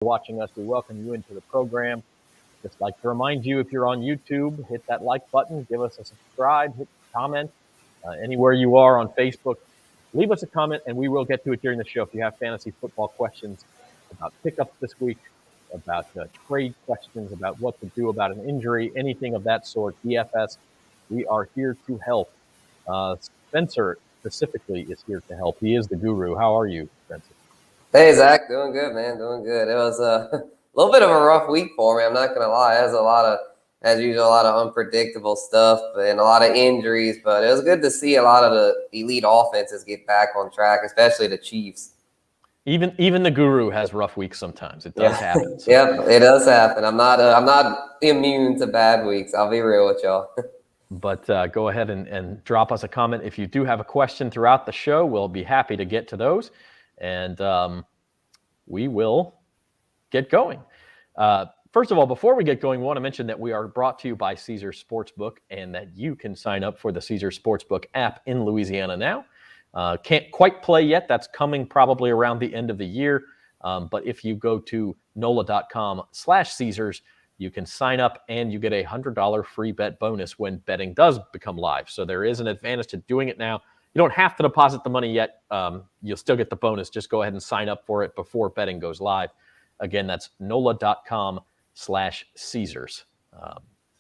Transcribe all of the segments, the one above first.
Watching us, we welcome you into the program. Just like to remind you, if you're on YouTube, hit that like button, give us a subscribe, hit comment. Anywhere you are on Facebook, leave us a comment, and we will get to it during the show. If you have fantasy football questions about pickups this week, about trade questions, about what to do about an injury, anything of that sort, DFS, we are here to help. Spencer specifically is here to help. He is the guru. How are you, Spencer? Hey, Zach. Doing good, man. Doing good. It was a little bit of a rough week for me. I'm not going to lie. It has as usual, a lot of unpredictable stuff and a lot of injuries, but it was good to see a lot of the elite offenses get back on track, especially the Chiefs. Even the guru has rough weeks sometimes. It does happen. So. Yep, it does happen. I'm not immune to bad weeks. I'll be real with y'all. But go ahead and drop us a comment. If you do have a question throughout the show, we'll be happy to get to those. And we will get going. First of all, before we get going, we want to mention that we are brought to you by Caesars Sportsbook and that you can sign up for the Caesars Sportsbook app in Louisiana now. Can't quite play yet. That's coming probably around the end of the year. But if you go to NOLA.com/Caesars, you can sign up and you get a $100 free bet bonus when betting does become live. So there is an advantage to doing it now. You don't have to deposit the money yet. You'll still get the bonus. Just go ahead and sign up for it before betting goes live. Again, that's NOLA.com/Caesars.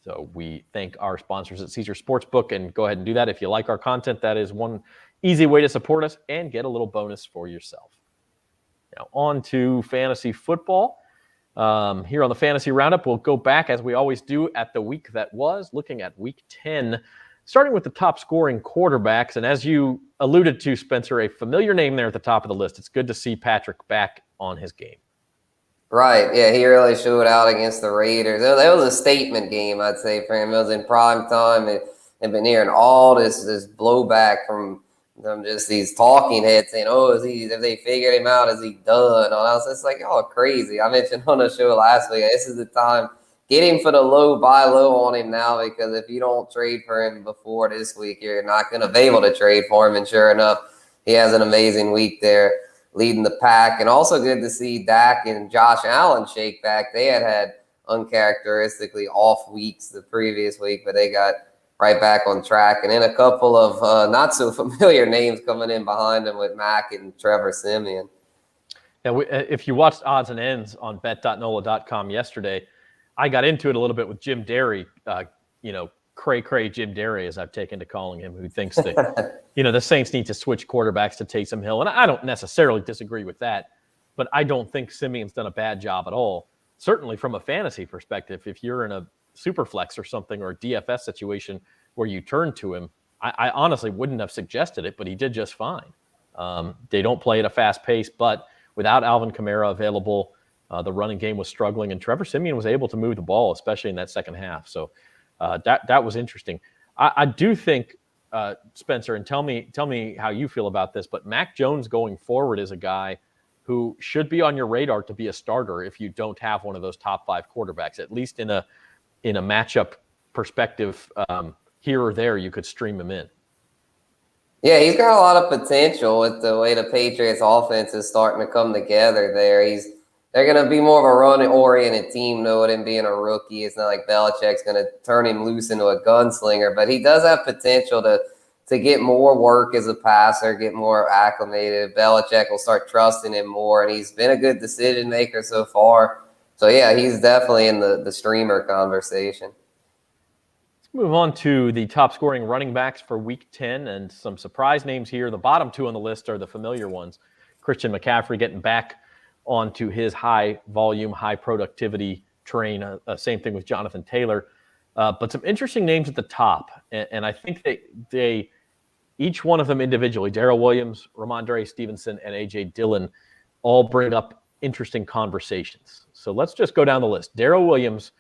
So we thank our sponsors at Caesars Sportsbook, and go ahead and do that. If you like our content, that is one easy way to support us and get a little bonus for yourself. Now on to fantasy football. Here on the Fantasy Roundup, we'll go back, as we always do, at the week that was, looking at Week 10, starting with the top scoring quarterbacks. And as you alluded to, Spencer, a familiar name there at the top of the list. It's good to see Patrick back on his game. Right. Yeah, he really showed out against the Raiders. That was a statement game, I'd say, for him. It was in prime time. And been hearing all this blowback from just these talking heads saying, if they figured him out, is he done? And I was just like, crazy. I mentioned on the show last week, this is the time. Get him for the low, buy low on him now, because if you don't trade for him before this week, you're not going to be able to trade for him. And sure enough, he has an amazing week there leading the pack. And also good to see Dak and Josh Allen shake back. They had uncharacteristically off weeks the previous week, but they got right back on track. And then a couple of not so familiar names coming in behind them with Mack and Trevor Siemian. Now, if you watched Odds and Ends on bet.nola.com yesterday, I got into it a little bit with Jim Derry, cray Jim Derry, as I've taken to calling him, who thinks that, the Saints need to switch quarterbacks to Taysom Hill. And I don't necessarily disagree with that, but I don't think Simeon's done a bad job at all. Certainly from a fantasy perspective, if you're in a super flex or something, or a DFS situation where you turn to him, I honestly wouldn't have suggested it, but he did just fine. They don't play at a fast pace, but without Alvin Kamara available, the running game was struggling, and Trevor Siemian was able to move the ball, especially in that second half. So that was interesting. I do think, Spencer, and tell me how you feel about this, but Mac Jones going forward is a guy who should be on your radar to be a starter if you don't have one of those top 5 quarterbacks. At least in a matchup perspective, here or there, you could stream him in. Yeah, he's got a lot of potential with the way the Patriots offense is starting to come together there. They're going to be more of a run-oriented team, though, with him being a rookie. It's not like Belichick's going to turn him loose into a gunslinger, but he does have potential to get more work as a passer, get more acclimated. Belichick will start trusting him more, and he's been a good decision maker so far. So, yeah, he's definitely in the streamer conversation. Let's move on to the top scoring running backs for Week 10, and some surprise names here. The bottom 2 on the list are the familiar ones. Christian McCaffrey getting back onto his high volume, high productivity train. Same thing with Jonathan Taylor. But some interesting names at the top. And I think they each one of them individually, Darrel Williams, Rhamondre, Stevenson, and A.J. Dillon, all bring up interesting conversations. So let's just go down the list. Darrel Williams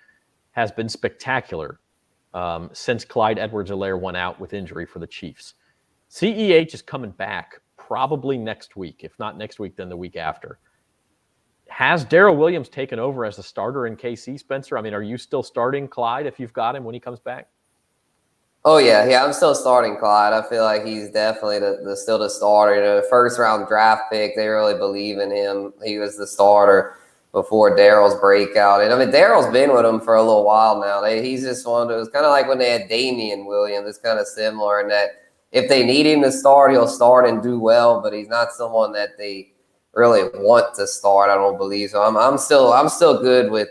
has been spectacular since Clyde Edwards-Helaire went out with injury for the Chiefs. CEH is coming back probably next week. If not next week, then the week after. Has Darrel Williams taken over as a starter in KC, Spencer? I mean, are you still starting Clyde if you've got him when he comes back? Oh, yeah, I'm still starting Clyde. I feel like he's definitely still the starter. The first-round draft pick, they really believe in him. He was the starter before Darrel's breakout. And I mean, Darrel's been with him for a little while now. He's just one of those, kind of like when they had Damian Williams. It's kind of similar in that if they need him to start, he'll start and do well, but he's not someone that they really want to start, I don't believe. So I'm still good with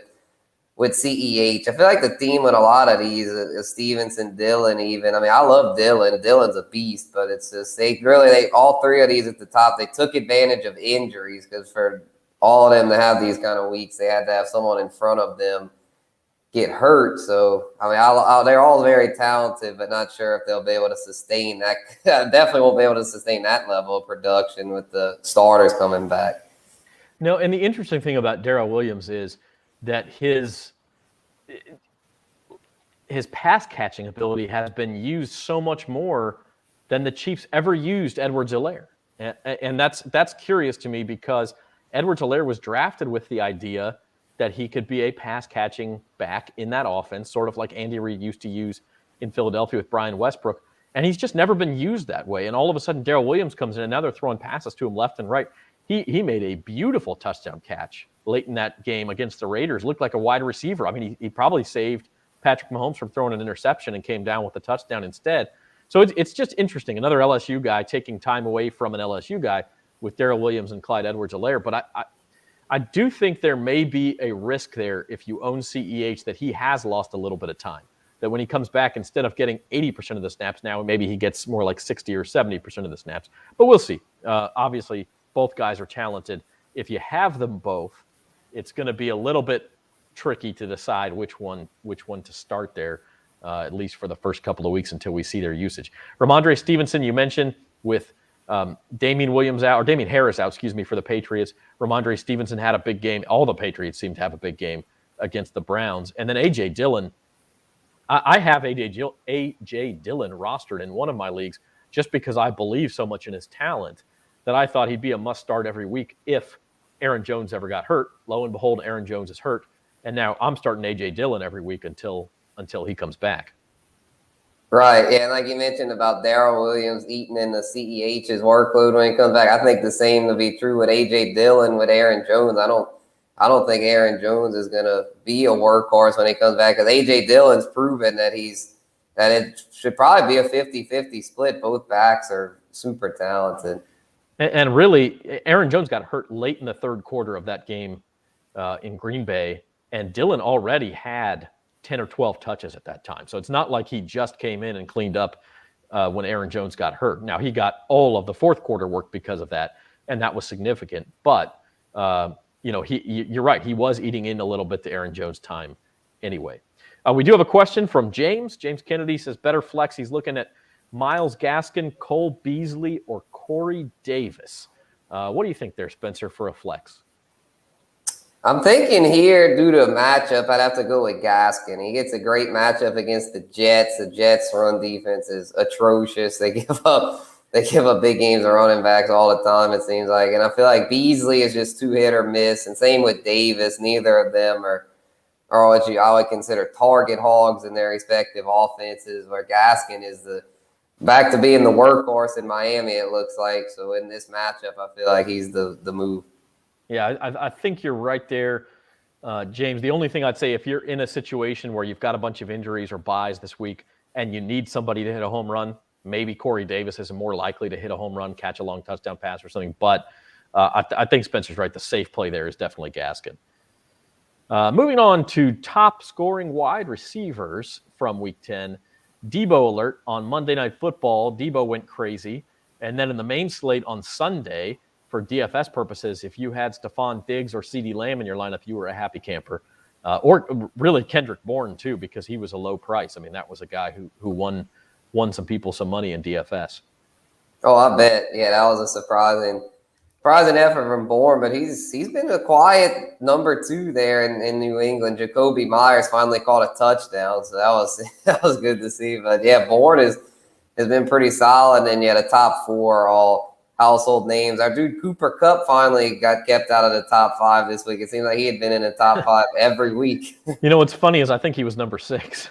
CEH. I feel like the theme with a lot of these is Stevenson, Dillon even. I mean, I love Dillon. Dillon's a beast, but it's just they all three of these at the top, they took advantage of injuries because for all of them to have these kind of weeks, they had to have someone in front of them get hurt. So, I mean, they're all very talented, but not sure if they'll be able to sustain that. Definitely won't be able to sustain that level of production with the starters coming back. No, and the interesting thing about Darrel Williams is that his pass catching ability has been used so much more than the Chiefs ever used Edwards-Helaire. And that's curious to me because Edwards-Helaire was drafted with the idea that he could be a pass-catching back in that offense, sort of like Andy Reid used to use in Philadelphia with Brian Westbrook. And he's just never been used that way. And all of a sudden, Darrel Williams comes in, and now they're throwing passes to him left and right. He made a beautiful touchdown catch late in that game against the Raiders. Looked like a wide receiver. I mean, he probably saved Patrick Mahomes from throwing an interception and came down with a touchdown instead. So it's just interesting. Another LSU guy taking time away from an LSU guy with Darrel Williams and Clyde Edwards-Helaire. But I do think there may be a risk there if you own CEH that he has lost a little bit of time. That when he comes back, instead of getting 80% of the snaps now, maybe he gets more like 60 or 70% of the snaps. But we'll see. Obviously, both guys are talented. If you have them both, it's going to be a little bit tricky to decide which one to start there, at least for the first couple of weeks until we see their usage. Rhamondre Stevenson, you mentioned with Damian Harris out, for the Patriots. Rhamondre Stevenson had a big game. All the Patriots seem to have a big game against the Browns. And then A.J. Dillon, I have A.J. Dillon rostered in one of my leagues just because I believe so much in his talent that I thought he'd be a must-start every week if Aaron Jones ever got hurt. Lo and behold, Aaron Jones is hurt. And now I'm starting A.J. Dillon every week until he comes back. Right, yeah, like you mentioned about Darrel Williams eating in the CEH's workload when he comes back. I think the same will be true with A.J. Dillon with Aaron Jones. I don't think Aaron Jones is going to be a workhorse when he comes back because A.J. Dillon's proven that it should probably be a 50-50 split. Both backs are super talented. And really, Aaron Jones got hurt late in the third quarter of that game in Green Bay, and Dillon already had 10 or 12 touches at that time. So it's not like he just came in and cleaned up when Aaron Jones got hurt. Now, he got all of the fourth quarter work because of that, and that was significant. But, you're right. He was eating in a little bit to Aaron Jones' time anyway. We do have a question from James. James Kennedy says, better flex. He's looking at Myles Gaskin, Cole Beasley, or Corey Davis. What do you think there, Spencer, for a flex? I'm thinking here, due to a matchup, I'd have to go with Gaskin. He gets a great matchup against the Jets. The Jets' run defense is atrocious. They give up big games to running backs all the time, it seems like. And I feel like Beasley is just too hit or miss, and same with Davis. Neither of them are what I would consider target hogs in their respective offenses, where Gaskin is back to being the workhorse in Miami, it looks like. So in this matchup, I feel like he's the move. Yeah, I think you're right there, James. The only thing I'd say, if you're in a situation where you've got a bunch of injuries or buys this week and you need somebody to hit a home run, maybe Corey Davis is more likely to hit a home run, catch a long touchdown pass or something. But I think Spencer's right. The safe play there is definitely Gaskin. Moving on to top scoring wide receivers from Week 10. Debo alert on Monday Night Football. Debo went crazy. And then in the main slate on Sunday, for DFS purposes, if you had Stephon Diggs or CeeDee Lamb in your lineup, you were a happy camper. Or really Kendrick Bourne, too, because he was a low price. I mean, that was a guy who won some people some money in DFS. Oh, I bet. Yeah, that was a surprising effort from Bourne, but he's been a quiet number 2 there in New England. Jacoby Myers finally caught a touchdown, so that was good to see. But yeah, Bourne has been pretty solid, and yeah, the top 4 are all household names. Our dude Cooper Kupp finally got kept out of the top 5 this week. It seems like he had been in the top 5 every week. You know what's funny is I think he was number 6.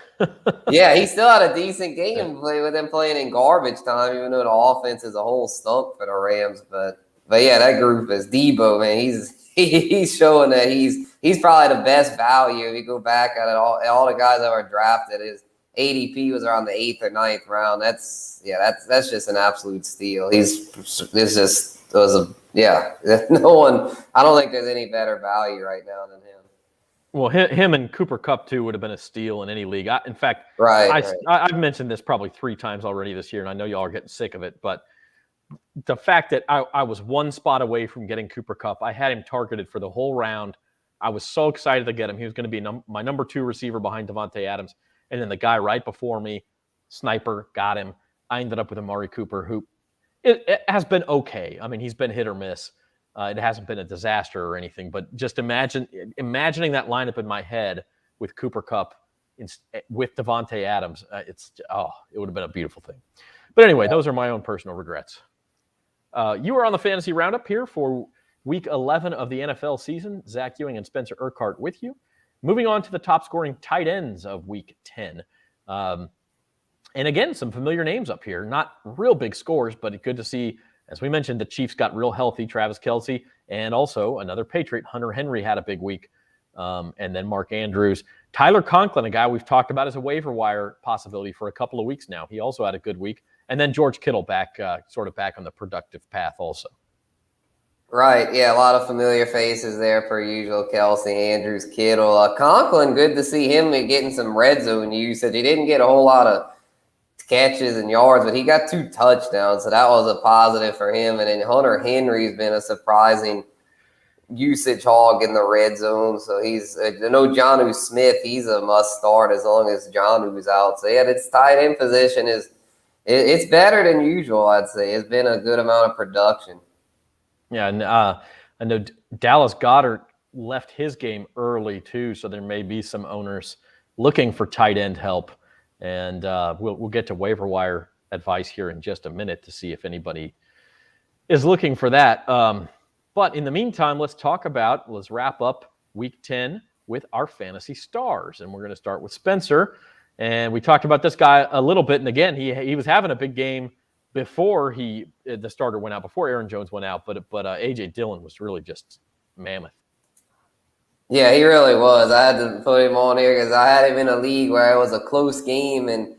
Yeah, he still had a decent game with them playing in garbage time, even though the offense as a whole stunk for the Rams. But yeah, that group is Debo, man. he's showing that he's probably the best value. If you go back at it, all the guys that were drafted, his ADP was around the 8th or 9th round. That's just an absolute steal. No one. I don't think there's any better value right now than him. Well, him and Cooper Kupp too would have been a steal in any league. In fact, I've mentioned this probably 3 times already this year, and I know y'all are getting sick of it, but the fact that I was one spot away from getting Cooper Kupp, I had him targeted for the whole round. I was so excited to get him. He was going to be my number 2 receiver behind Davante Adams, and then the guy right before me, sniper, got him. I ended up with Amari Cooper, who it has been okay. I mean, he's been hit or miss. It hasn't been a disaster or anything, but just imagining that lineup in my head with Cooper Kupp with Davante Adams, it would have been a beautiful thing. But anyway, those are my own personal regrets. You are on the Fantasy Roundup here for Week 11 of the NFL season. Zach Ewing and Spencer Urquhart with you. Moving on to the top-scoring tight ends of Week 10. And again, some familiar names up here. Not real big scores, but good to see. As we mentioned, the Chiefs got real healthy, Travis Kelce, and also another Patriot, Hunter Henry, had a big week. And then Mark Andrews. Tyler Conklin, a guy we've talked about as a waiver wire possibility for a couple of weeks now. He also had a good week. And then George Kittle sort of back on the productive path also. Right, yeah, a lot of familiar faces there per usual. Kelce, Andrews, Kittle. Conklin, good to see him getting some red zone usage. He didn't get a whole lot of catches and yards, but he got 2 touchdowns, so that was a positive for him. And then Hunter Henry's been a surprising usage hog in the red zone. So I know Jonnu Smith, he's a must start as long as Jonnu's out. So yeah, this tight end position it's better than usual, I'd say. It's been a good amount of production. Yeah, and I know Dallas Goedert left his game early too, so there may be some owners looking for tight end help. And we'll get to waiver wire advice here in just a minute to see if anybody is looking for that. But in the meantime, let's wrap up Week 10 with our fantasy stars. And we're going to start with Spencer. And we talked about this guy a little bit. And again, he was having a big game before the starter went out, before Aaron Jones went out. But A.J. Dillon was really just mammoth. Yeah, he really was. I had to put him on here because I had him in a league where it was a close game, and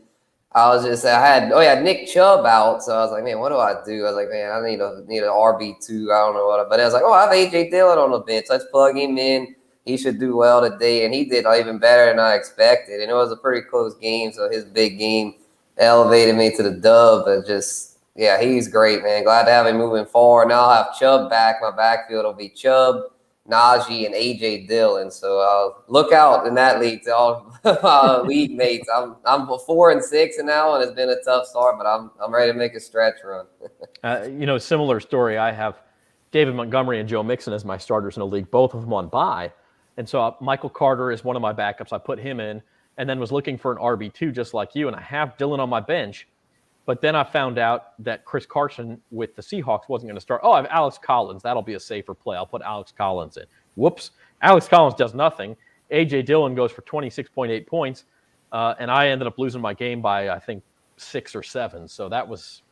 I had Nick Chubb out, so I was like, man, what do I do? I was like, man, I need an RB2. I don't know what, but I was like, I have A.J. Dillon on the bench. Let's plug him in. He should do well today, and he did even better than I expected. And it was a pretty close game, so his big game elevated me to the dub. But he's great, man. Glad to have him moving forward. Now I'll have Chubb back. My backfield will be Chubb, Najee, and A.J. Dillon. So look out in that league to all my league mates. I'm 4-6 now, and it's been a tough start, but I'm ready to make a stretch run. Similar story. I have David Montgomery and Joe Mixon as my starters in a league, both of them on bye. And so Michael Carter is one of my backups. I put him in and then was looking for an RB2 just like you, and I have Dillon on my bench. But then I found out that Chris Carson with the Seahawks wasn't going to start. I have Alex Collins. That'll be a safer play. I'll put Alex Collins in. Whoops. Alex Collins does nothing. A.J. Dillon goes for 26.8 points, and I ended up losing my game by, I think, 6 or 7. So that was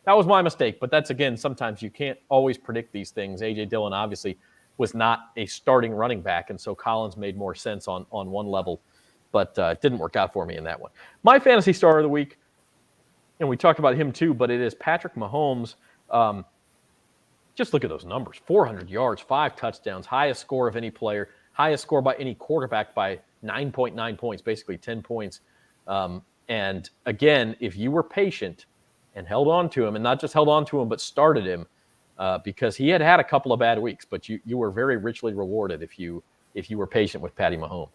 my mistake. But that's, again, sometimes you can't always predict these things. A.J. Dillon obviously was not a starting running back, and so Collins made more sense on one level. But it didn't work out for me in that one. My fantasy star of the week, and we talked about him too, but it is Patrick Mahomes. Just look at those numbers. 400 yards, 5 touchdowns, highest score of any player, highest score by any quarterback by 9.9 points, basically 10 points. And again, if you were patient and held on to him, and not just held on to him, but started him, because he had a couple of bad weeks, but you were very richly rewarded if you were patient with Patty Mahomes.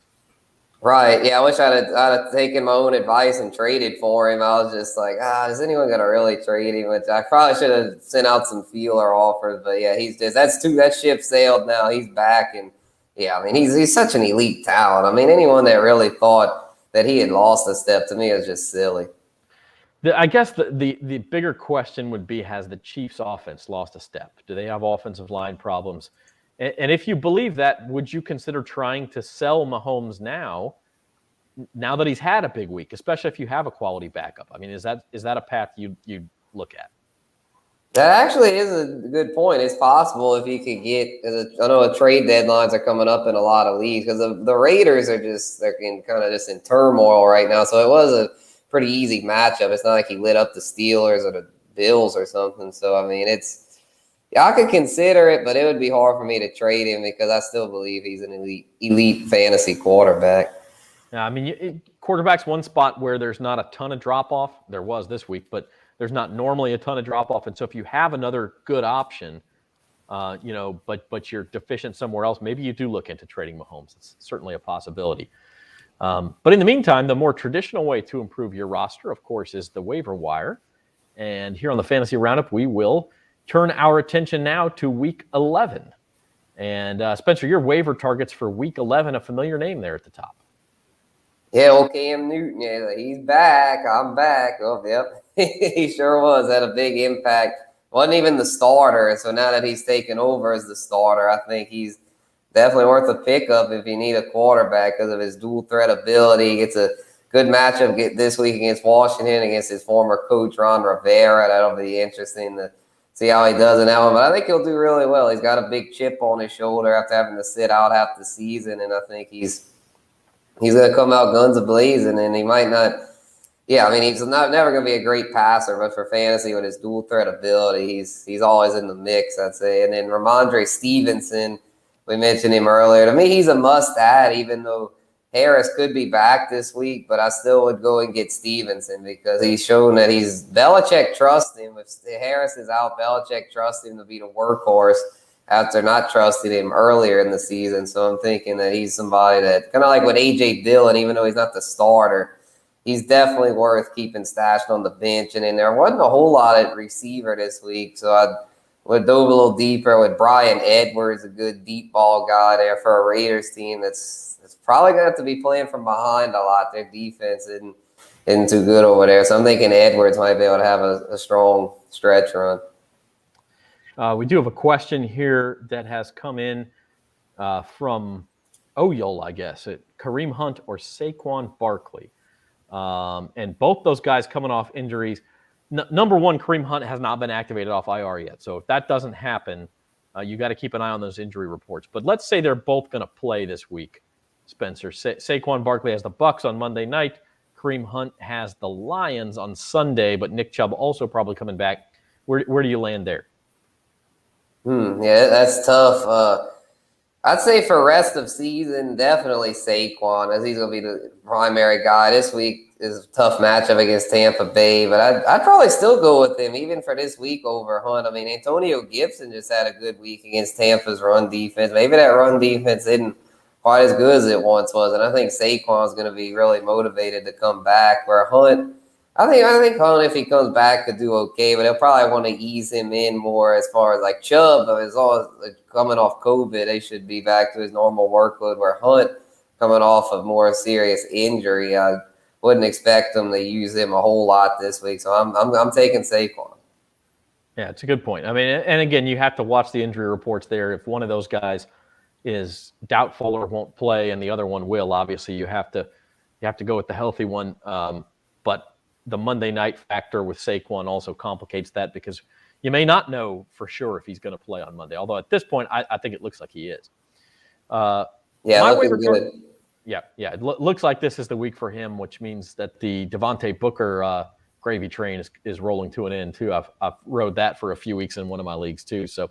Right. Yeah, I wish I'd have taken my own advice and traded for him. I was just like, is anyone going to really trade him? Which I probably should have sent out some feeler offers. But yeah, that ship sailed now. He's back. And yeah, I mean, he's such an elite talent. I mean, anyone that really thought that he had lost a step, to me, is just silly. I guess the bigger question would be, has the Chiefs offense lost a step? Do they have offensive line problems? And if you believe that, would you consider trying to sell Mahomes now that he's had a big week, especially if you have a quality backup? I mean, is that a path you'd look at? That actually is a good point. It's possible if you could get, I know trade deadlines are coming up in a lot of leagues because the Raiders are they're kind of just in turmoil right now. So it was a pretty easy matchup. It's not like he lit up the Steelers or the Bills or something. So, I mean, I could consider it, but it would be hard for me to trade him because I still believe he's an elite fantasy quarterback. Yeah, I mean, quarterback's one spot where there's not a ton of drop-off. There was this week, but there's not normally a ton of drop-off. And so if you have another good option, but you're deficient somewhere else, maybe you do look into trading Mahomes. It's certainly a possibility. But in the meantime, the more traditional way to improve your roster, of course, is the waiver wire. And here on the Fantasy Roundup, we will turn our attention now to Week 11. And Spencer, your waiver targets for Week 11, a familiar name there at the top. Yeah, well, Cam Newton, yeah, he's back. I'm back. Oh, yep. He sure was. Had a big impact. Wasn't even the starter. And so now that he's taken over as the starter, I think he's definitely worth a pickup if you need a quarterback because of his dual threat ability. He gets a good matchup this week against Washington, against his former coach, Ron Rivera. That'll be interesting to see how he does in that one. But I think he'll do really well. He's got a big chip on his shoulder after having to sit out half the season. And I think he's going to come out guns a-blazing, and he might not – yeah, I mean, he's never going to be a great passer, but for fantasy with his dual threat ability, he's always in the mix, I'd say. And then Rhamondre Stevenson, we mentioned him earlier. To me, he's a must-add, even though Harris could be back this week, but I still would go and get Stevenson because he's shown that Belichick trusts him. If Harris is out, Belichick trusts him to be the workhorse after not trusting him earlier in the season. So I'm thinking that he's somebody that, kind of like with A.J. Dillon, even though he's not the starter, he's definitely worth keeping stashed on the bench. And then there wasn't a whole lot at receiver this week, so I would dove a little deeper with Brian Edwards, a good deep ball guy there for a Raiders team that's probably going to have to be playing from behind a lot. Their defense isn't too good over there. So I'm thinking Edwards might be able to have a strong stretch run. We do have a question here that has come in from Oyol, I guess, Kareem Hunt or Saquon Barkley. And both those guys coming off injuries. Number one, Kareem Hunt has not been activated off IR yet. So if that doesn't happen, you got to keep an eye on those injury reports. But let's say they're both going to play this week, Spencer. Saquon Barkley has the Bucs on Monday night. Kareem Hunt has the Lions on Sunday, but Nick Chubb also probably coming back. Where do you land there? Yeah, that's tough. I'd say for rest of season, definitely Saquon, as he's going to be the primary guy. This week is a tough matchup against Tampa Bay, but I'd probably still go with him, even for this week over Hunt. I mean, Antonio Gibson just had a good week against Tampa's run defense. Maybe that run defense isn't quite as good as it once was, and I think Saquon's going to be really motivated to come back, where Hunt, I think Hunt, if he comes back, could do okay, but they'll probably want to ease him in more as far as like Chubb. As long as coming off COVID, they should be back to his normal workload, where Hunt, coming off of more serious injury, I wouldn't expect them to use him a whole lot this week. So I'm taking Saquon. Yeah, it's a good point. I mean, and again, you have to watch the injury reports there. If one of those guys is doubtful or won't play and the other one will, obviously you have to go with the healthy one. But the Monday night factor with Saquon also complicates that because you may not know for sure if he's going to play on Monday. Although at this point, I think it looks like he is. Looking good. Yeah. It looks like this is the week for him, which means that the Devontae Booker gravy train is rolling to an end too. I've rode that for a few weeks in one of my leagues too. So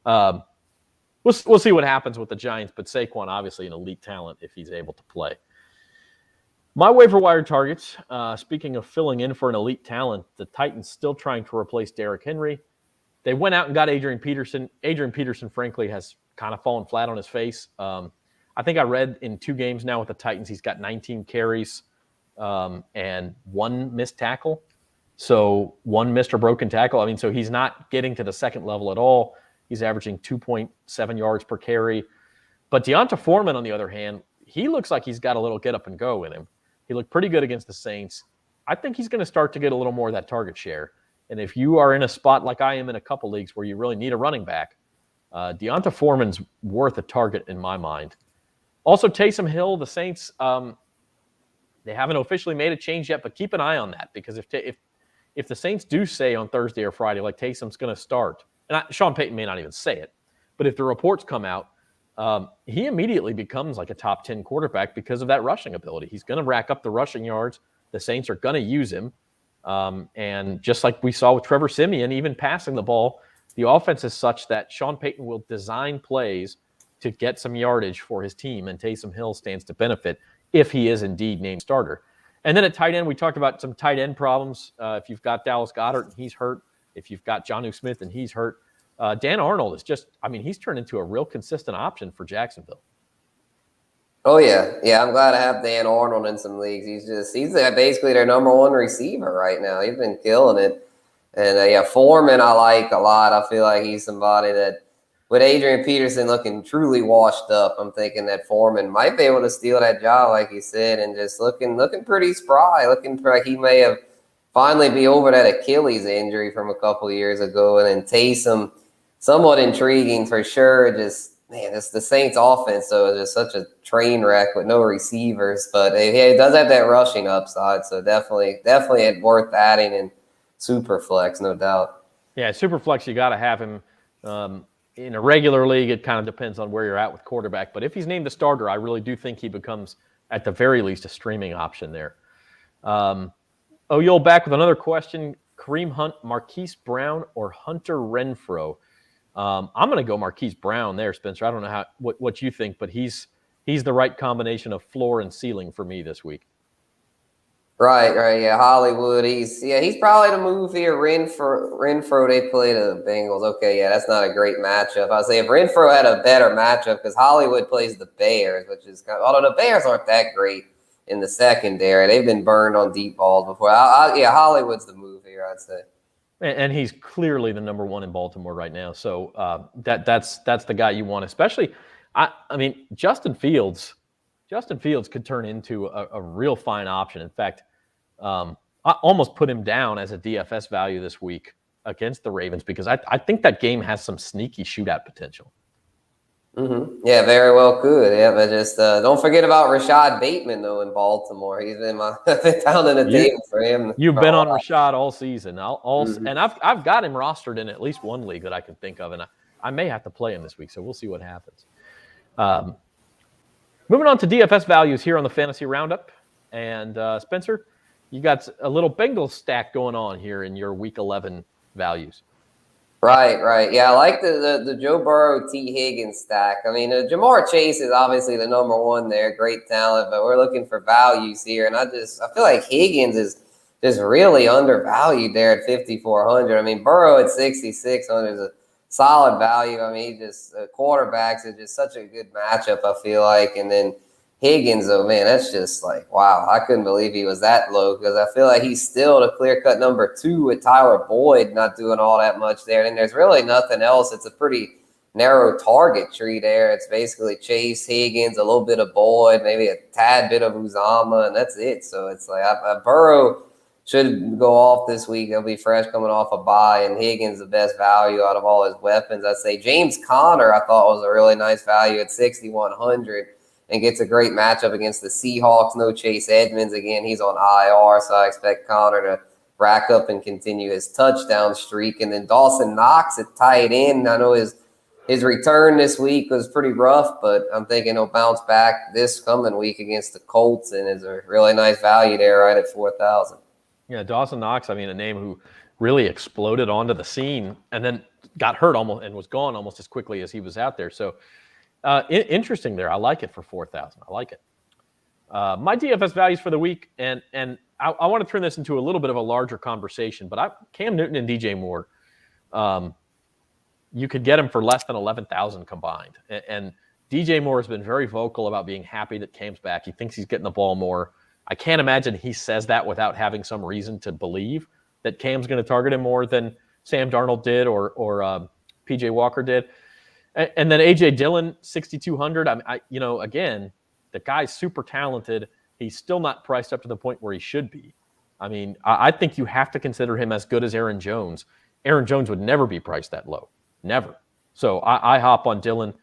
we'll see what happens with the Giants. But Saquon, obviously an elite talent if he's able to play. My waiver wire targets, speaking of filling in for an elite talent, the Titans still trying to replace Derrick Henry. They went out and got Adrian Peterson. Adrian Peterson, frankly, has kind of fallen flat on his face. I think I read in 2 games now with the Titans, he's got 19 carries and 1 missed tackle. So 1 missed or broken tackle. I mean, so he's not getting to the second level at all. He's averaging 2.7 yards per carry. But Deonta Foreman, on the other hand, he looks like he's got a little get up and go in him. He looked pretty good against the Saints. I think he's going to start to get a little more of that target share. And if you are in a spot like I am in a couple leagues where you really need a running back, Deonta Foreman's worth a target in my mind. Also, Taysom Hill, the Saints, they haven't officially made a change yet, but keep an eye on that because if if the Saints do say on Thursday or Friday, like Taysom's going to start, and Sean Payton may not even say it, but if the reports come out, he immediately becomes like a top 10 quarterback because of that rushing ability. He's going to rack up the rushing yards. The Saints are going to use him. And just like we saw with Trevor Siemian, even passing the ball, the offense is such that Sean Payton will design plays to get some yardage for his team, and Taysom Hill stands to benefit if he is indeed named starter. And then at tight end, we talked about some tight end problems. If you've got Dallas Goedert and he's hurt, if you've got Jonnu Smith and he's hurt, Dan Arnold is just, he's turned into a real consistent option for Jacksonville. Oh, yeah. Yeah, I'm glad to have Dan Arnold in some leagues. He's basically their number one receiver right now. He's been killing it. And, Foreman I like a lot. I feel like he's somebody that, with Adrian Peterson looking truly washed up, I'm thinking that Foreman might be able to steal that job, like you said, and just looking pretty spry, looking like he may have finally be over that Achilles injury from a couple of years ago. And then Taysom, somewhat intriguing for sure. Just, man, it's the Saints offense, so it's just such a train wreck with no receivers. But he does have that rushing upside, so definitely worth adding in Superflex, no doubt. Yeah, Superflex, you got to have him. In a regular league, it kind of depends on where you're at with quarterback. But if he's named the starter, I really do think he becomes, at the very least, a streaming option there. You'll back with another question. Kareem Hunt, Marquise Brown, or Hunter Renfrow? I'm going to go Marquise Brown there, Spencer. I don't know what you think, but he's the right combination of floor and ceiling for me this week. Right. Yeah, Hollywood. He's probably the move here. Renfrow, they play the Bengals. Okay, yeah, that's not a great matchup. I'd say if Renfrow had a better matchup, because Hollywood plays the Bears, which is although the Bears aren't that great in the secondary. They've been burned on deep balls before. Hollywood's the move here, I'd say. And he's clearly the number one in Baltimore right now. So that's the guy you want, especially. Justin Fields could turn into a real fine option. In fact, I almost put him down as a DFS value this week against the Ravens because I think that game has some sneaky shootout potential. Mm-hmm. Yeah, very well could. Yeah, but just don't forget about Rashad Bateman though in Baltimore. He's been pounding the table for him. You've been on Rashad all season. And I've got him rostered in at least one league that I can think of, and I may have to play him this week. So we'll see what happens. Moving on to DFS values here on the Fantasy Roundup. And Spencer, you got a little Bengals stack going on here in your Week 11 values. Right. Yeah, I like the Joe Burrow, T. Higgins stack. Jamar Chase is obviously the number one there, great talent, but we're looking for values here. And I feel like Higgins is just really undervalued there at 5,400. Burrow at 6,600 is a solid value. Quarterbacks is just such a good matchup, I feel like. And then Higgins, oh man, that's just like, wow, I couldn't believe he was that low because I feel like he's still the clear-cut number 2 with Tyler Boyd not doing all that much there. And there's really nothing else. It's a pretty narrow target tree there. It's basically Chase, Higgins, a little bit of Boyd, maybe a tad bit of Uzama, and that's it. So it's like Burrow should go off this week. He'll be fresh coming off a bye, and Higgins the best value out of all his weapons. I'd say James Conner I thought was a really nice value at 6,100 and gets a great matchup against the Seahawks. No Chase Edmonds. Again, he's on IR, so I expect Conner to rack up and continue his touchdown streak. And then Dawson Knox at tight end. I know his return this week was pretty rough, but I'm thinking he'll bounce back this coming week against the Colts and is a really nice value there right at 4,000. Yeah, Dawson Knox, a name who really exploded onto the scene and then got hurt almost and was gone almost as quickly as he was out there. So interesting there. I like it for 4,000. I like it. My DFS values for the week, and I want to turn this into a little bit of a larger conversation, but Cam Newton and DJ Moore, you could get him for less than 11,000 combined. And DJ Moore has been very vocal about being happy that Cam's back. He thinks he's getting the ball more. I can't imagine he says that without having some reason to believe that Cam's going to target him more than Sam Darnold did or PJ Walker did. And then A.J. Dillon, 6,200. Again, the guy's super talented. He's still not priced up to the point where he should be. I think you have to consider him as good as Aaron Jones. Aaron Jones would never be priced that low. Never. So I hop on Dillon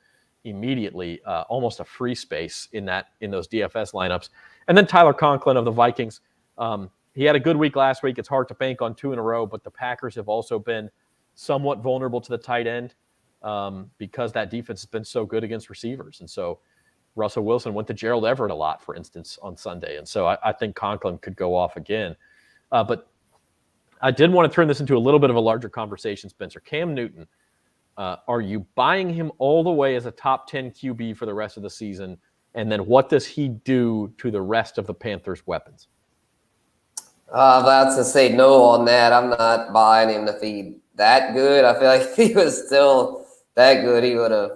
immediately, almost a free space in those DFS lineups. And then Tyler Conklin of the Vikings. he had a good week last week. It's hard to bank on 2 in a row, but the Packers have also been somewhat vulnerable to the tight end because that defense has been so good against receivers. And so Russell Wilson went to Gerald Everett a lot, for instance, on Sunday. And so I think Conklin could go off again. But I did want to turn this into a little bit of a larger conversation, Spencer. Cam Newton, are you buying him all the way as a top 10 QB for the rest of the season? And then what does he do to the rest of the Panthers' weapons? I'm about to say no on that. I'm not buying him to be that good. I feel like if he was still that good, he would have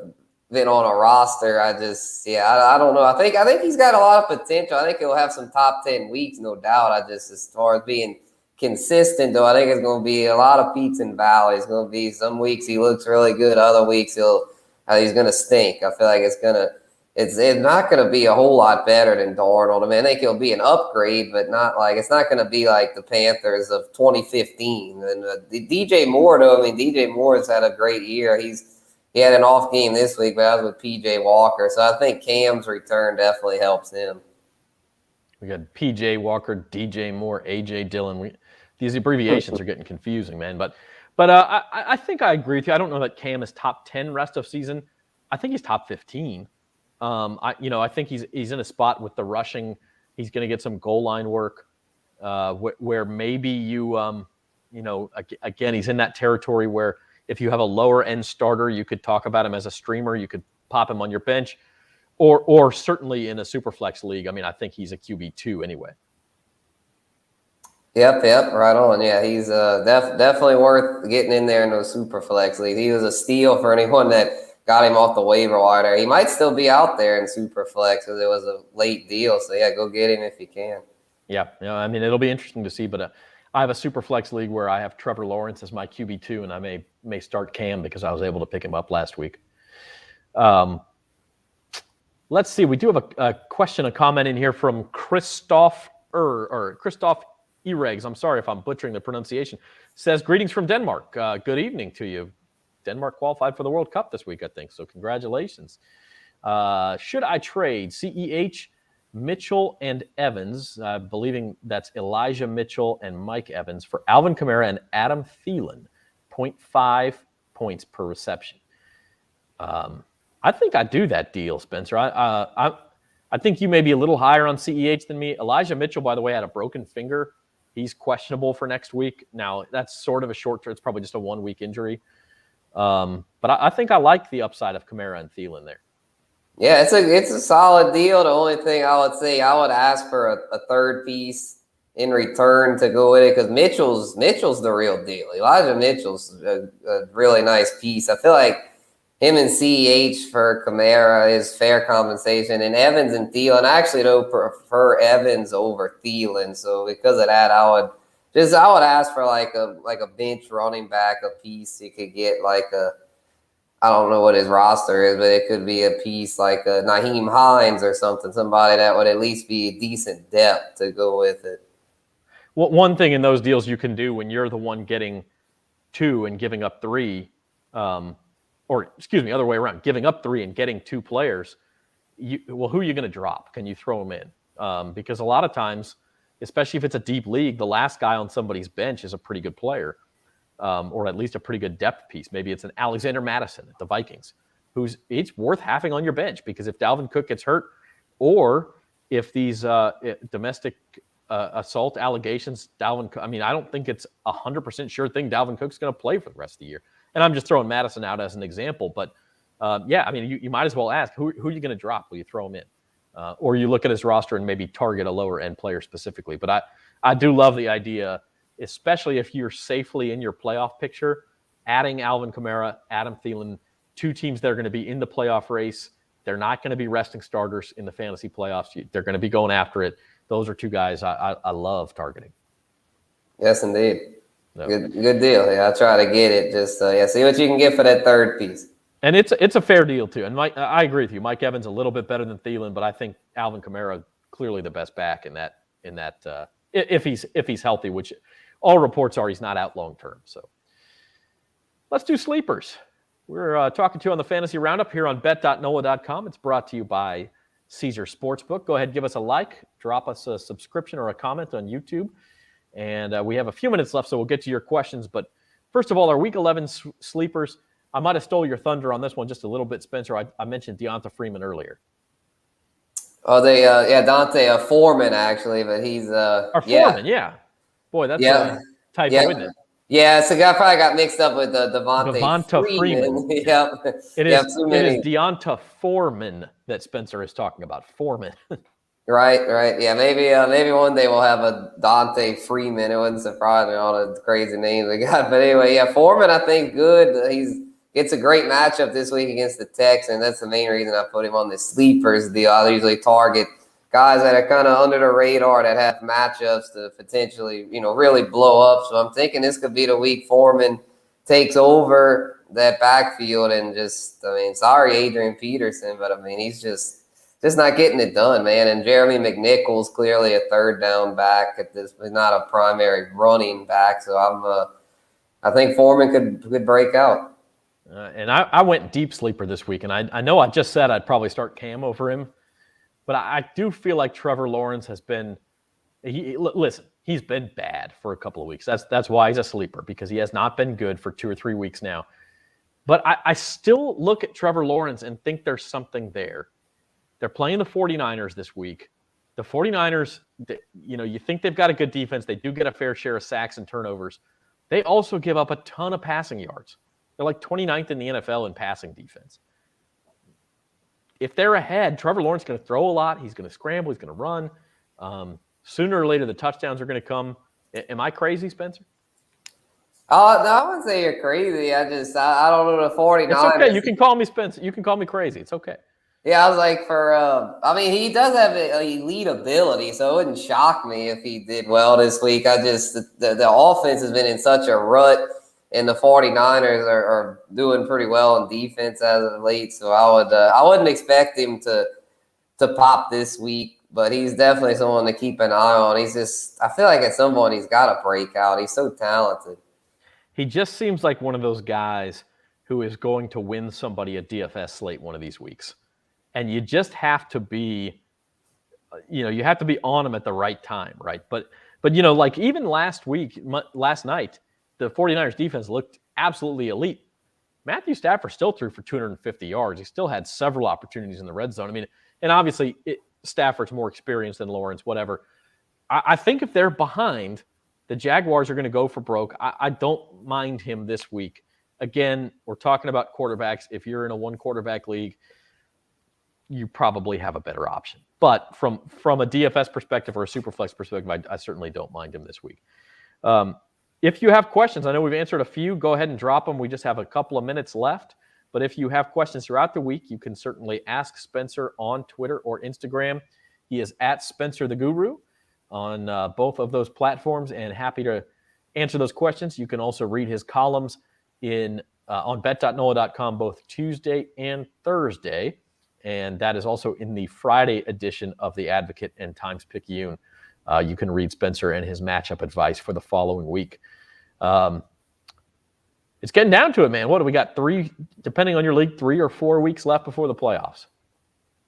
been on a roster. I don't know. I think he's got a lot of potential. I think he'll have some top 10 weeks, no doubt. As far as being consistent, though, I think it's going to be a lot of peaks and valleys. It's going to be some weeks he looks really good, other weeks he's going to stink. I feel like it's not going to be a whole lot better than Darnold. I mean, I think it'll be an upgrade, but it's not going to be like the Panthers of 2015. And DJ Moore, though, DJ Moore has had a great year. He had an off game this week, but I was with PJ Walker. So I think Cam's return definitely helps him. We got PJ Walker, DJ Moore, AJ Dillon. These abbreviations are getting confusing, man. But I think I agree with you. I don't know that Cam is top 10 rest of season. I think he's top 15. I think he's in a spot with the rushing. He's going to get some goal line work where maybe again, he's in that territory where if you have a lower end starter, you could talk about him as a streamer. You could pop him on your bench or certainly in a super flex league. I mean, I think he's a QB2 anyway. Yep, right on. Yeah, he's definitely worth getting in there in those super flex leagues. He was a steal for anyone that got him off the waiver wire. He might still be out there in super flex because it was a late deal. So, yeah, go get him if you can. Yeah, it'll be interesting to see. But I have a super flex league where I have Trevor Lawrence as my QB2, and I may start Cam because I was able to pick him up last week. Let's see. We do have a question, a comment in here from Christoph Eregs. I'm sorry if I'm butchering the pronunciation. Says, greetings from Denmark. Good evening to you. Denmark qualified for the World Cup this week, I think. So congratulations. Should I trade CEH, Mitchell, and Evans, believing that's Elijah Mitchell and Mike Evans, for Alvin Kamara and Adam Thielen, 0.5 points per reception? I think I'd do that deal, Spencer. I think you may be a little higher on CEH than me. Elijah Mitchell, by the way, had a broken finger. He's questionable for next week. Now, that's sort of a short term. It's probably just a 1 week injury. But I think I like the upside of Kamara and Thielen there. Yeah, it's a solid deal. The only thing I would say, I would ask for a third piece in return to go with it because Mitchell's the real deal. Elijah Mitchell's a really nice piece. I feel like him and CEH for Kamara is fair compensation, and Evans and Thielen. I actually don't prefer Evans over Thielen. So because of that, I would ask for like a bench running back a piece. You could get I don't know what his roster is, but it could be a piece like a Nyheim Hines or somebody that would at least be a decent depth to go with it. Well, one thing in those deals you can do when you're the one getting 2 and giving up 3, other way around, giving up 3 and getting 2 players, who are you going to drop? Can you throw them in? Because a lot of times, especially if it's a deep league, the last guy on somebody's bench is a pretty good player. Or at least a pretty good depth piece. Maybe it's an Alexander Madison at the Vikings, it's worth having on your bench because if Dalvin Cook gets hurt or if these domestic assault allegations, I don't think it's 100% sure thing Dalvin Cook's going to play for the rest of the year. And I'm just throwing Madison out as an example. But, you might as well ask, who are you going to drop? Will you throw him in? Or you look at his roster and maybe target a lower-end player specifically. But I do love the idea, especially if you're safely in your playoff picture, adding Alvin Kamara, Adam Thielen, 2 teams that are going to be in the playoff race. They're not going to be resting starters in the fantasy playoffs. They're going to be going after it. Those are 2 guys I love targeting. Yes, indeed. No. Good deal. Yeah, I'll try to get it. Just see what you can get for that third piece. And it's a fair deal too. And I agree with you. Mike Evans a little bit better than Thielen, but I think Alvin Kamara clearly the best back in that if he's healthy, which all reports are he's not out long term. So let's do sleepers. We're talking to you on the Fantasy Roundup here on bet.nola.com. It's brought to you by Caesar Sportsbook. Go ahead, give us a like, drop us a subscription or a comment on YouTube. And we have a few minutes left, so we'll get to your questions. But first of all, our Week 11 sleepers, I might have stole your thunder on this one just a little bit, Spencer. I mentioned Deonta Freeman earlier. Oh, Dante Foreman, actually, but he's Foreman, yeah. Boy, that's a typo, isn't it? Yeah, so I probably got mixed up with Devonta Freeman. Yep. It is Deonta Foreman that Spencer is talking about. Foreman. Right. Yeah, maybe one day we'll have a Dante Freeman. It wouldn't surprise me, all the crazy names they got. But anyway, yeah, Foreman, I think good. Gets a great matchup this week against the Texans. That's the main reason I put him on the sleepers deal. I usually target guys that are kind of under the radar that have matchups to potentially, really blow up. So I'm thinking this could be the week Foreman takes over that backfield and sorry, Adrian Peterson, but he's just not getting it done, man. And Jeremy McNichols, clearly a third down back at this, but not a primary running back. So I think Foreman could break out. And I went deep sleeper this week, and I know I just said I'd probably start Cam over him. But I do feel like Trevor Lawrence has been he's been bad for a couple of weeks. That's why he's a sleeper, because he has not been good for 2 or 3 weeks now. But I still look at Trevor Lawrence and think there's something there. They're playing the 49ers this week. The 49ers, you think they've got a good defense. They do get a fair share of sacks and turnovers. They also give up a ton of passing yards. They're like 29th in the NFL in passing defense. If they're ahead, Trevor Lawrence is going to throw a lot. He's going to scramble. He's going to run. Sooner or later, the touchdowns are going to come. Am I crazy, Spencer? No, I wouldn't say you're crazy. I don't know the 49ers. It's okay. You can call me Spencer. You can call me crazy. It's okay. Yeah, I was like, he does have an elite ability, so it wouldn't shock me if he did well this week. The offense has been in such a rut, and the 49ers are doing pretty well in defense as of late. So I wouldn't expect him to pop this week, but he's definitely someone to keep an eye on. I feel like at some point he's got to break out. He's so talented. He just seems like one of those guys who is going to win somebody a DFS slate one of these weeks. And you just have to be, you have to be on him at the right time, right? But like even last night, the 49ers defense looked absolutely elite. Matthew Stafford still threw for 250 yards. He still had several opportunities in the red zone. And obviously Stafford's more experienced than Lawrence, whatever. I think if they're behind, the Jaguars are going to go for broke. I don't mind him this week. Again, we're talking about quarterbacks. If you're in a one-quarterback league, you probably have a better option. But from a DFS perspective or a Superflex perspective, I certainly don't mind him this week. If you have questions, I know we've answered a few. Go ahead and drop them. We just have a couple of minutes left. But if you have questions throughout the week, you can certainly ask Spencer on Twitter or Instagram. He is at Spencer the Guru on both of those platforms, and happy to answer those questions. You can also read his columns on bet.nola.com both Tuesday and Thursday. And that is also in the Friday edition of The Advocate and Times-Picayune. You can read Spencer and his matchup advice for the following week. It's getting down to it, man. What do we got? 3, depending on your league, 3 or 4 weeks left before the playoffs.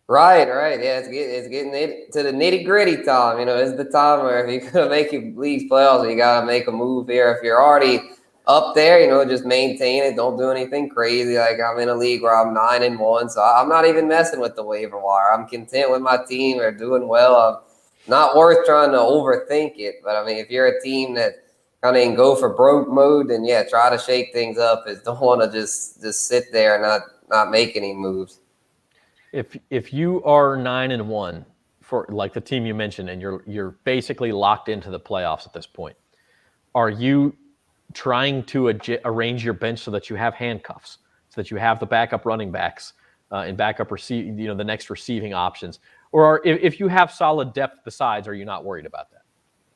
Right. Yeah, it's getting to the nitty-gritty time. It's the time where if you're going to make your league's playoffs, you got to make a move here. If you're already up there, just maintain it. Don't do anything crazy. Like I'm in a league where I'm 9-1, so I'm not even messing with the waiver wire. I'm content with my team. They're doing well. I'm not worth trying to overthink it. But if you're a team that kind of in go for broke mode, then yeah, try to shake things up. Don't want to just sit there and not make any moves. If you are 9-1 for like the team you mentioned, and you're basically locked into the playoffs at this point, are you trying to arrange your bench so that you have handcuffs, so that you have the backup running backs and backup the next receiving options? Or if you have solid depth besides, are you not worried about that?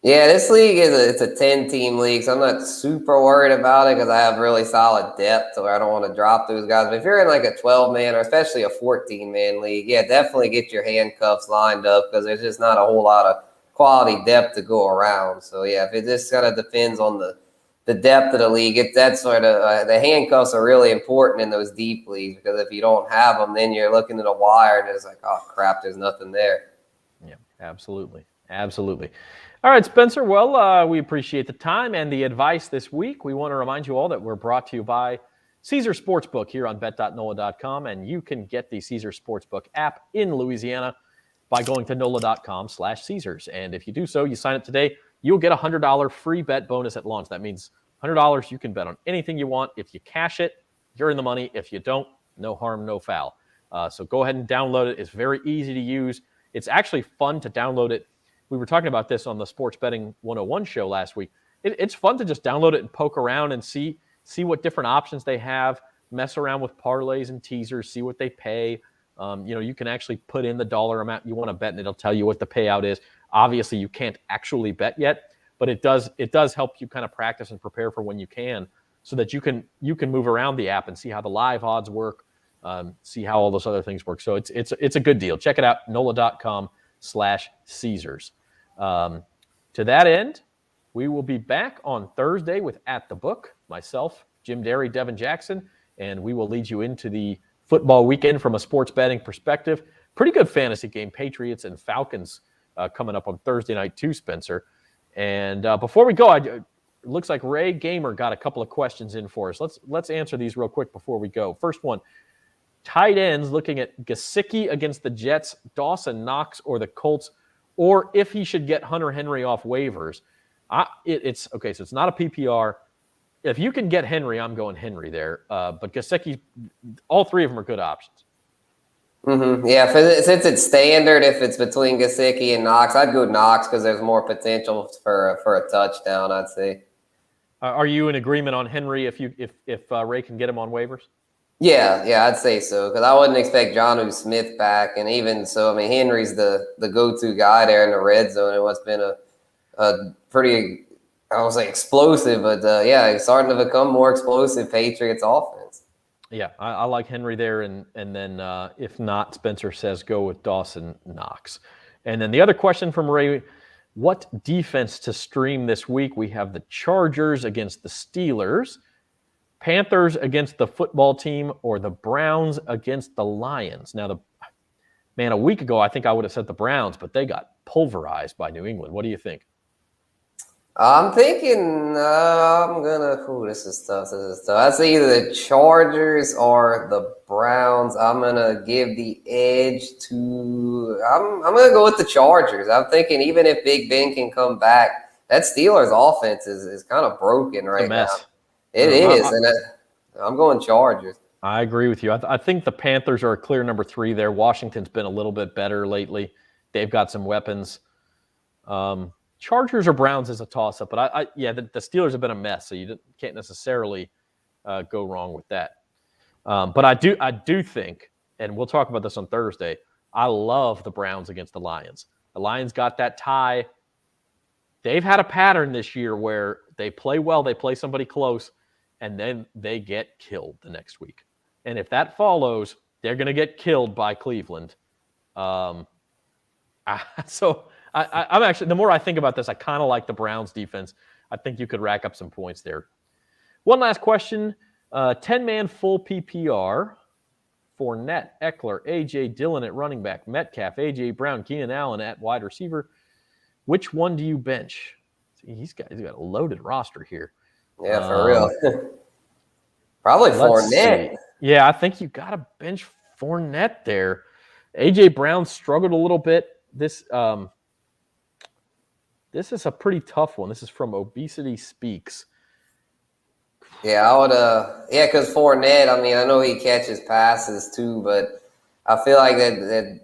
Yeah, this league it's a 10-team league, so I'm not super worried about it because I have really solid depth, so I don't want to drop those guys. But if you're in like a 12-man or especially a 14-man league, yeah, definitely get your handcuffs lined up because there's just not a whole lot of quality depth to go around. So yeah, if it just kind of depends on the depth of the league, that's sort of the handcuffs are really important in those deep leagues because if you don't have them, then you're looking at a wire and it's like, oh crap, there's nothing there. Yeah, absolutely. Absolutely. All right, Spencer. Well, we appreciate the time and the advice this week. We want to remind you all that we're brought to you by Caesar Sportsbook here on bet.nola.com, and you can get the Caesar Sportsbook app in Louisiana by going to nola.com/Caesars. And if you do so, you sign up today, you'll get a $100 free bet bonus at launch. That means $100 you can bet on anything you want. If you cash it, you're in the money. If you don't, no harm, no foul. So go ahead and download it. It's very easy to use. It's actually fun to download it. We were talking about this on the Sports Betting 101 show last week. It's fun to just download it and poke around and see what different options they have, mess around with parlays and teasers, see what they pay. You can actually put in the dollar amount you want to bet, and it'll tell you what the payout is. Obviously, you can't actually bet yet, but it does help you kind of practice and prepare for when you can, so that you can move around the app and see how the live odds work, see how all those other things work. So it's a good deal. Check it out, nola.com/Caesars. To that end, we will be back on Thursday with At the Book, myself, Jim Derry, Devin Jackson, and we will lead you into the football weekend from a sports betting perspective. Pretty good fantasy game, Patriots and Falcons coming up on Thursday night too, Spencer. And before we go, it looks like Ray Gamer got a couple of questions in for us. Let's answer these real quick before we go. First one, tight ends, looking at Gesicki against the Jets, Dawson Knox, or the Colts, or if he should get Hunter Henry off waivers. It's okay, so it's not a PPR. If you can get Henry, I'm going Henry there. But Gesicki, all three of them are good options. Mm-hmm. Yeah, since it's standard, if it's between Gesicki and Knox, I'd go Knox because there's more potential for a touchdown, I'd say. Are you in agreement on Henry if Ray can get him on waivers? Yeah, I'd say so, because I wouldn't expect Jonnu Smith back, and even so, I mean, Henry's the go-to guy there in the red zone, and what's been a pretty, I won't say explosive, but it's starting to become more explosive Patriots offense. Yeah, I like Henry there, and then if not, Spencer says go with Dawson Knox. And then the other question from Ray, what defense to stream this week? We have the Chargers against the Steelers, Panthers against the football team, or the Browns against the Lions. Now, a week ago, I think I would have said the Browns, but they got pulverized by New England. What do you think? I'm thinking this is tough. I'd say either the Chargers or the Browns. I'm going to give the edge to I'm going to go with the Chargers. I'm thinking even if Big Ben can come back, that Steelers offense is kind of broken right now. It is, and I'm going Chargers. I agree with you. I think the Panthers are a clear number 3 there. Washington's been a little bit better lately. They've got some weapons. Chargers or Browns is a toss-up, but the Steelers have been a mess, so you can't necessarily go wrong with that. But I do think, and we'll talk about this on Thursday, I love the Browns against the Lions. The Lions got that tie. They've had a pattern this year where they play well, they play somebody close, and then they get killed the next week. And if that follows, they're going to get killed by Cleveland. So I'm actually, the more I think about this, I kind of like the Browns defense. I think you could rack up some points there. One last question. 10-man full PPR. Fournette, Eckler, A.J. Dillon at running back, Metcalf, A.J. Brown, Keenan Allen at wide receiver. Which one do you bench? He's got a loaded roster here. Yeah, for real. Probably Fournette. See. Yeah, I think you got to bench Fournette there. A.J. Brown struggled a little bit. This is a pretty tough one. This is from Obesity Speaks. Yeah, I would. Because Fournette, I mean, I know he catches passes too, but I feel like that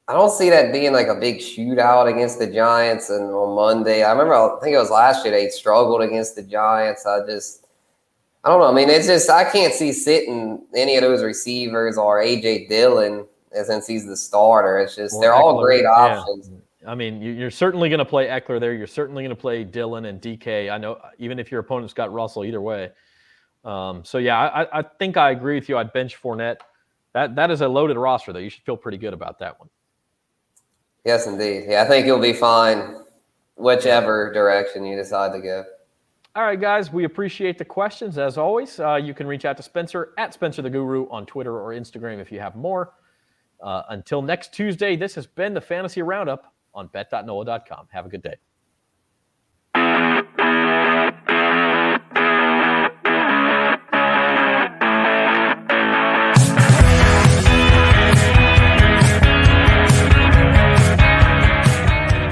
I don't see that being like a big shootout against the Giants. And on Monday, I think it was last year, they struggled against the Giants. I don't know. I mean, it's just, I can't see sitting any of those receivers or A.J. Dillon since he's the starter. It's just, they're all great options. I mean, you're certainly going to play Eckler there. You're certainly going to play Dillon and DK. I know, even if your opponent's got Russell, either way. I think I agree with you. I'd bench Fournette. That is a loaded roster, though. You should feel pretty good about that one. Yes, indeed. Yeah, I think you'll be fine whichever direction you decide to go. All right, guys, we appreciate the questions. As always, you can reach out to Spencer at Spencer the Guru on Twitter or Instagram if you have more. Until next Tuesday, this has been the Fantasy Roundup on bet.nola.com. Have a good day.